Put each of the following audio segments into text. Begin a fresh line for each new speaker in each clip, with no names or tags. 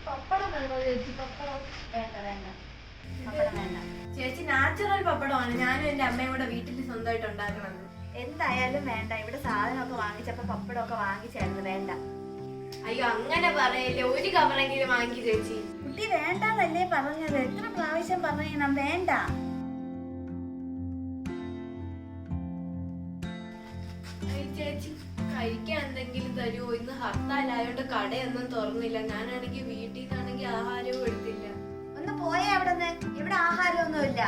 പപ്പടം വേണോ ചേച്ചി? പപ്പടം വേണ്ട വേണ്ട, പപ്പടം വേണ്ട ചേച്ചി. നാച്ചുറൽ പപ്പടമാണ് ഞാനും എന്റെ അമ്മയും കൂടെ വീട്ടിൽ സ്വന്തമായിട്ട് ഉണ്ടാക്കുന്നത്.
എന്തായാലും വേണ്ട. ഇവിടെ സാധനമൊക്കെ വാങ്ങിച്ചപ്പോ പപ്പടമൊക്കെ വാങ്ങിച്ചായിരുന്നു. വേണ്ട.
അയ്യോ അങ്ങനെ പറയല്ലേ, ഒരു കവറെങ്കിലും വാങ്ങി ചേച്ചി.
കുട്ടി വേണ്ടെന്നല്ലേ പറഞ്ഞത്? എത്ര പ്രാവശ്യം പറയണം? വേണ്ട.
ചേച്ചി കഴിക്കാൻ എന്തെങ്കിലും തരുമോ? ഇന്ന് ഹർത്താലായോണ്ട് കടയൊന്നും തുറന്നില്ല. ഞാനാണെങ്കിൽ വീട്ടിൽ നിന്നാണെങ്കിൽ ആഹാരവും എടുത്തില്ല.
ഒന്ന് പോയേ അവിടെന്ന്. ഇവിടെ ആഹാരമൊന്നുമില്ല.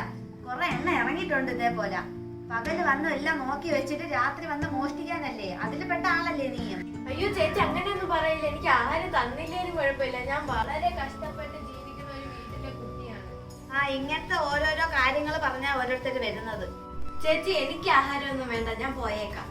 കുറെ എണ്ണ ഇറങ്ങിയിട്ടുണ്ട് ഇതേപോലെ. പകല് വന്ന് എല്ലാം നോക്കി വെച്ചിട്ട് രാത്രി വന്ന് മോഷ്ടിക്കാനല്ലേ? അതിൽ പെട്ട ആളല്ലേ നീയും?
അയ്യോ ചേച്ചി അങ്ങനെയൊന്നും പറയില്ല. എനിക്ക് ആഹാരം തന്നില്ലേലും കുഴപ്പമില്ല. ഞാൻ വളരെ കഷ്ടപ്പെട്ട് ജീവിക്കുന്ന ഒരു വീട്ടിലെ കുട്ടിയാണ്.
ഇങ്ങനത്തെ ഓരോരോ കാര്യങ്ങൾ പറഞ്ഞാ ഓരോരുത്തർ വരുന്നത്.
ചേച്ചി എനിക്ക് ആഹാരമൊന്നും വേണ്ട, ഞാൻ പോയേക്കാം.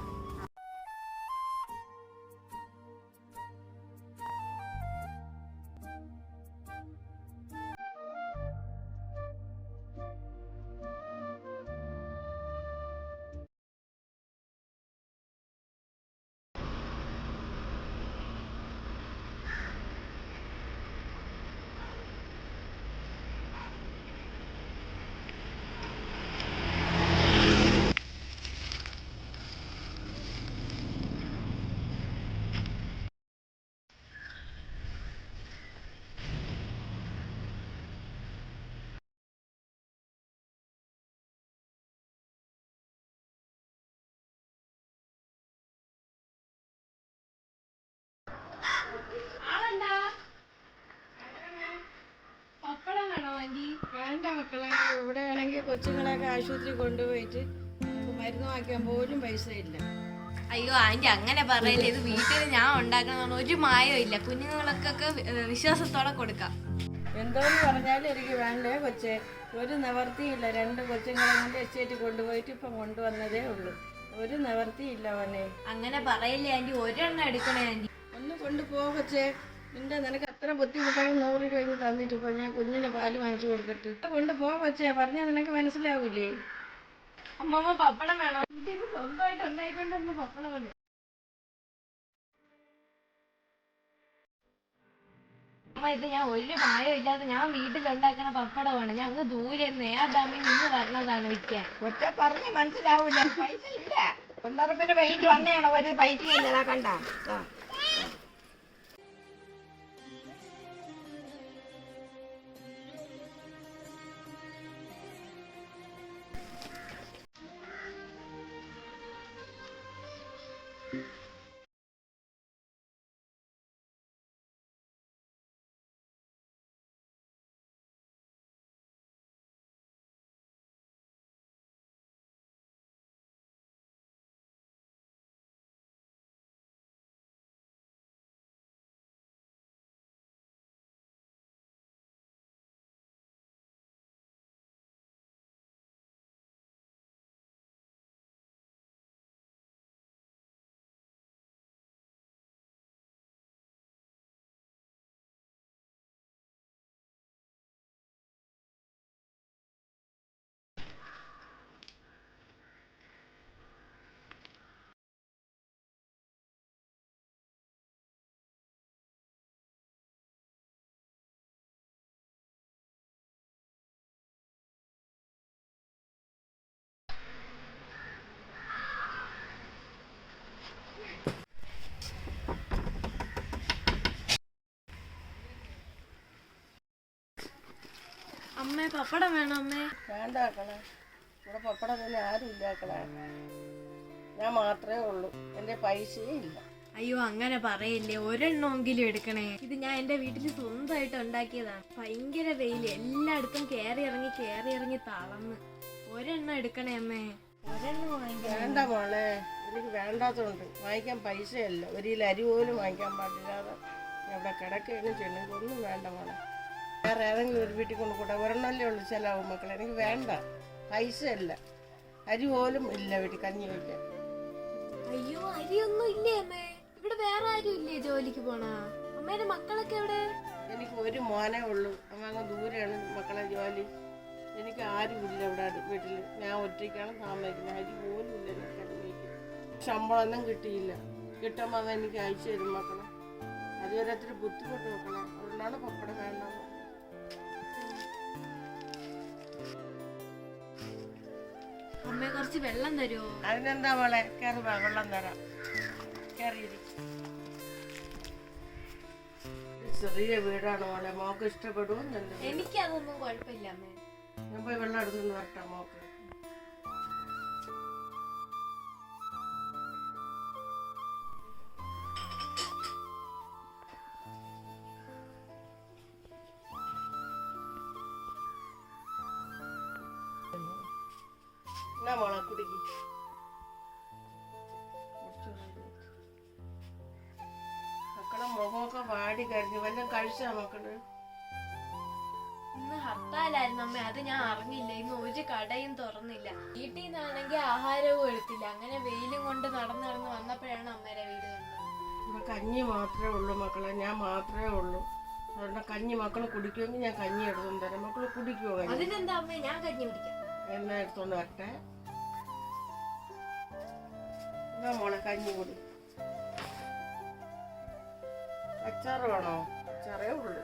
വേണ്ട മക്കളെ, ഇവിടെ ആണെങ്കിൽ കൊച്ചുങ്ങളെയൊക്കെ ആശുപത്രി കൊണ്ടുപോയിട്ട് മരുന്ന് വാങ്ങിക്കാൻ പോലും പൈസ ഇല്ല.
അയ്യോ ആന്റി അങ്ങനെ പറയല്ലേ, ഇത് വീട്ടിൽ ഞാൻ ഉണ്ടാക്കണം, ഒരു മായവും ഇല്ല. കുഞ്ഞുങ്ങൾക്കൊക്കെ വിശ്വാസത്തോടെ കൊടുക്കാം.
എന്തോന്ന് പറഞ്ഞാലും എനിക്ക് വേണ്ടേ കൊച്ചെ. ഒരു നിവർത്തിയില്ല. 2 കൊച്ചുങ്ങളെ കൊണ്ട് എസ്റ്റേറ്റ് കൊണ്ടുപോയിട്ട് ഇപ്പം കൊണ്ടുവന്നതേ ഉള്ളൂ. ഒരു നിവർത്തിയില്ല അവനെ.
അങ്ങനെ പറയല്ലേ ആന്റി, ഒരെണ്ണം എടുക്കണേ ആന്റി.
ഒന്ന് കൊണ്ടുപോ കൊച്ചെ. നിനക്ക് അത്ര ബുദ്ധിമുട്ടായി 100 രൂപ തന്നിട്ട് ഇപ്പൊ ഞാൻ കുഞ്ഞിന് പാല് വാങ്ങിച്ചു കൊടുത്തിട്ട് കൊണ്ടുപോ കൊച്ചെ. പറഞ്ഞാൽ നിനക്ക് മനസ്സിലാവൂലേ?
അമ്മമ്മ പപ്പടം വേണം. സ്വന്തമായിട്ട് ഉണ്ടായിക്കൊണ്ടൊന്ന് പപ്പടം വേണം. അമ്മ ഇത് ഞാൻ ഒരു മായം ഇല്ലാതെ ഞാൻ വീട്ടിലുണ്ടാക്കുന്ന പപ്പടമാണ്. ഞാൻ അങ്ങ് ദൂരെ നേടാമി നിന്ന് പറഞ്ഞതാണ് വിൽക്കാൻ.
ഒറ്റ പറഞ്ഞ് മനസ്സിലാവൂല. പൈസ ഇല്ല. 1.5 വെയിറ്റ് വന്നെയാണോ? ഒരു പൈസ ഇല്ല. കണ്ട
അമ്മേ പപ്പടം വേണം അമ്മേ.
വേണ്ട മക്കളെ, ഇവിടെ പപ്പടം തന്നെ ആരും ഇല്ല മക്കളെ. ഞാൻ മാത്രമേ ഉള്ളൂ, എൻ്റെ പൈസയേ ഇല്ല.
അയ്യോ അങ്ങനെ പറയില്ലേ, ഒരെണ്ണമെങ്കിലും എടുക്കണേ. ഇത് ഞാൻ എന്റെ വീട്ടിൽ സ്വന്തമായിട്ട് ഉണ്ടാക്കിയതാണ്. ഭയങ്കര വെയില്, എല്ലായിടത്തും കയറി ഇറങ്ങി തളർന്ന്. ഒരെണ്ണം എടുക്കണേ അമ്മേ, ഒരെണ്ണം വാങ്ങിക്കണം.
വേണ്ട മോളെ, എനിക്ക് വേണ്ടാത്തതുണ്ട്. വാങ്ങിക്കാൻ പൈസയല്ല, ഒരു കിലോ അരി പോലും വാങ്ങിക്കാൻ പാടില്ലാതെ ഇവിടെ കിടക്കുകയാണ് ചെയ്യണമെങ്കിൽ ഒന്നും വേണ്ട മോളെ. വേറെ ഏതെങ്കിലും ഒരു വീട്ടിൽ കൊണ്ട് കൂടെ ഒരെണ്ണമല്ലേ ഉള്ളൂ ചിലവും മക്കളെ. എനിക്ക് വേണ്ട, പൈസയല്ല, അരി പോലും ഇല്ല വീട്ടിൽ, കഞ്ഞി വയ്ക്കാൻ.
അയ്യോ അരിയൊന്നും ഇല്ലേ അമ്മേ? ഇവിടെ വേറെ ആരും ഇല്ലേ ജോലിക്ക് പോണ? അമ്മേന്റെ മക്കളൊക്കെ എവിടെ?
എനിക്ക് ഒരു മോനേ ഉള്ളൂ, അമ്മ അങ്ങ് ദൂരെയാണ് മക്കളെ ജോലി. എനിക്ക് ആരും ഇല്ല ഇവിടെ വീട്ടിൽ, ഞാൻ ഒറ്റയ്ക്കാണ് താമസിക്കുന്നത്. അരി പോലും ഇല്ല എനിക്ക് കഞ്ഞിക്ക്. ശമ്പളമൊന്നും കിട്ടിയില്ല, കിട്ടുമ്പോൾ അത് എനിക്ക് അയച്ചു തരും മക്കളെ. അതുവരെ ഒത്തിരി ബുദ്ധിമുട്ട് മക്കളെ, അതുകൊണ്ടാണ് പപ്പടം വേണ്ടത്.
അമ്മേ കുറച്ച് വെള്ളം തരുമോ?
അതിനെന്താ മോളെ, കയറി വാ, വെള്ളം തരാം. കയറിയിരി. ചെറിയ വീടാണ് മോളെ, മോക്ക് ഇഷ്ടപ്പെടുമോ?
എനിക്കതൊന്നും കുഴപ്പമില്ല അമ്മേ.
ഞാൻ പോയി വെള്ളം എടുത്തുകൊണ്ട് വരട്ടെ മോക്ക്. എന്നാ മോളെ കുടിക്ക്. മക്കളെ മുഖമൊക്കെ വാടി കഴിഞ്ഞു, വല്ലതും കഴിച്ചാ മക്കള്?
ഇന്ന് ഹർത്താലായിരുന്നു അമ്മ, അത് ഞാൻ അറിഞ്ഞില്ല. ഇന്ന് ഒരു കടയും തുറന്നില്ല. വീട്ടിൽ നിന്നാണെങ്കിൽ ആഹാരവും എടുത്തില്ല. അങ്ങനെ വെയിലും കൊണ്ട് നടന്ന് വന്നപ്പോഴാണ് അമ്മേരെ വീട് കണ്ടത്.
ഇവിടെ കഞ്ഞി മാത്രമേ ഉള്ളൂ മക്കളെ, ഞാൻ മാത്രമേ ഉള്ളൂ. അതുകൊണ്ട് കഞ്ഞി മക്കള് കുടിക്കുമെങ്കിൽ ഞാൻ കഞ്ഞി എടുത്തോണ്ട് തരാം. മക്കള് കുടിക്കുമോ കഞ്ഞി?
അതിനെന്താ അമ്മേ, ഞാൻ കഞ്ഞി കുടിക്കാം.
എന്നാ എടുത്തോണ്ട് വരട്ടെ. എന്നാ മോളെ കഞ്ഞി കുടി. അച്ചാറ് വേണോ? അച്ചാറേ ഉള്ളൂ.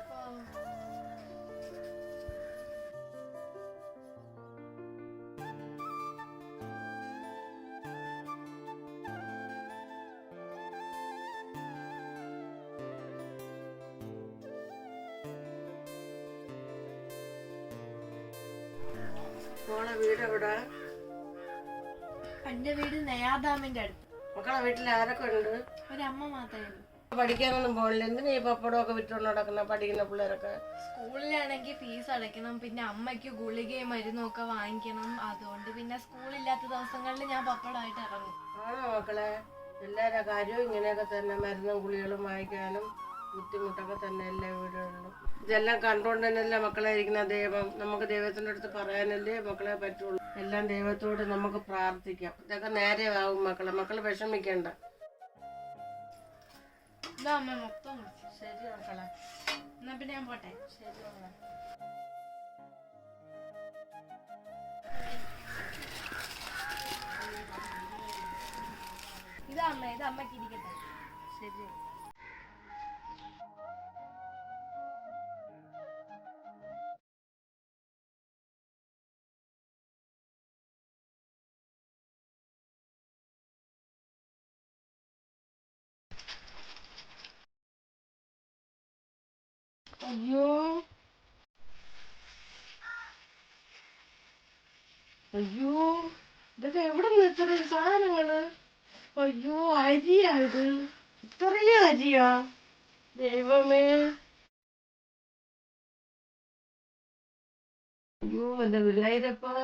മോളെ വീട് എവിടെ?
എന്റെ വീട് നെയ്യാദാമിന്റെ അടുത്ത്.
മക്കളെ വീട്ടിൽ ആരൊക്കെ ഉണ്ട്?
ഒരമ്മ മാത്രമേ ഉള്ളൂ.
പഠിക്കാനൊന്നും പോകില്ല. എന്തിനാ ഈ പപ്പടമൊക്കെ വിറ്റുകൊണ്ട് നടക്കുന്ന പഠിക്കുന്ന പിള്ളേരൊക്കെ?
സ്കൂളിലാണെങ്കിൽ ഫീസ് അടയ്ക്കണം, പിന്നെ അമ്മയ്ക്ക് ഗുളികയും മരുന്നും ഒക്കെ വാങ്ങിക്കണം. അതുകൊണ്ട് പിന്നെ സ്കൂളില്ലാത്ത ദിവസങ്ങളിൽ ഞാൻ പപ്പടമായിട്ട് ഇറങ്ങും.
ആണോ മക്കളെ? എല്ലാവരുടെ കാര്യവും ഇങ്ങനെയൊക്കെ തന്നെ, മരുന്നും ഗുളികളും വാങ്ങിക്കാനും ബുദ്ധിമുട്ടൊക്കെ തന്നെ എല്ലാ വീടുകളിലും. ഇതെല്ലാം കണ്ടുകൊണ്ട് തന്നെയല്ലേ മക്കളെ ഇരിക്കുന്ന ദൈവം. നമുക്ക് ദൈവത്തിൻ്റെ അടുത്ത് പറയാനല്ലേ മക്കളെ പറ്റുള്ളൂ. എല്ലാം ദൈവത്തോട് നമുക്ക് പ്രാർത്ഥിക്കാം. ഇതൊക്കെ നേരെ ആവും മക്കളെ, മക്കള് വിഷമിക്കണ്ട.
ഇതാ അമ്മ മൊത്തം കുടിച്ചു.
ശരി മക്കളെ,
എന്നാ പിന്നെ ഞാൻ പോട്ടെ.
ശരി മക്കളെ.
ഇതാ അമ്മ, ഇത് അമ്മക്ക് ഇരിക്കട്ടെ.
ശരി. അയ്യോ അയ്യോ, ഇതൊക്കെ എവിടെ നിന്ന് ഇത്രയും സാധനങ്ങള്? അയ്യോ, അരിയാ ഇത്? ഇത്രയും അരിയാ? ദൈവമേ. അയ്യോ എന്റെ വിലായിരപ്പാ.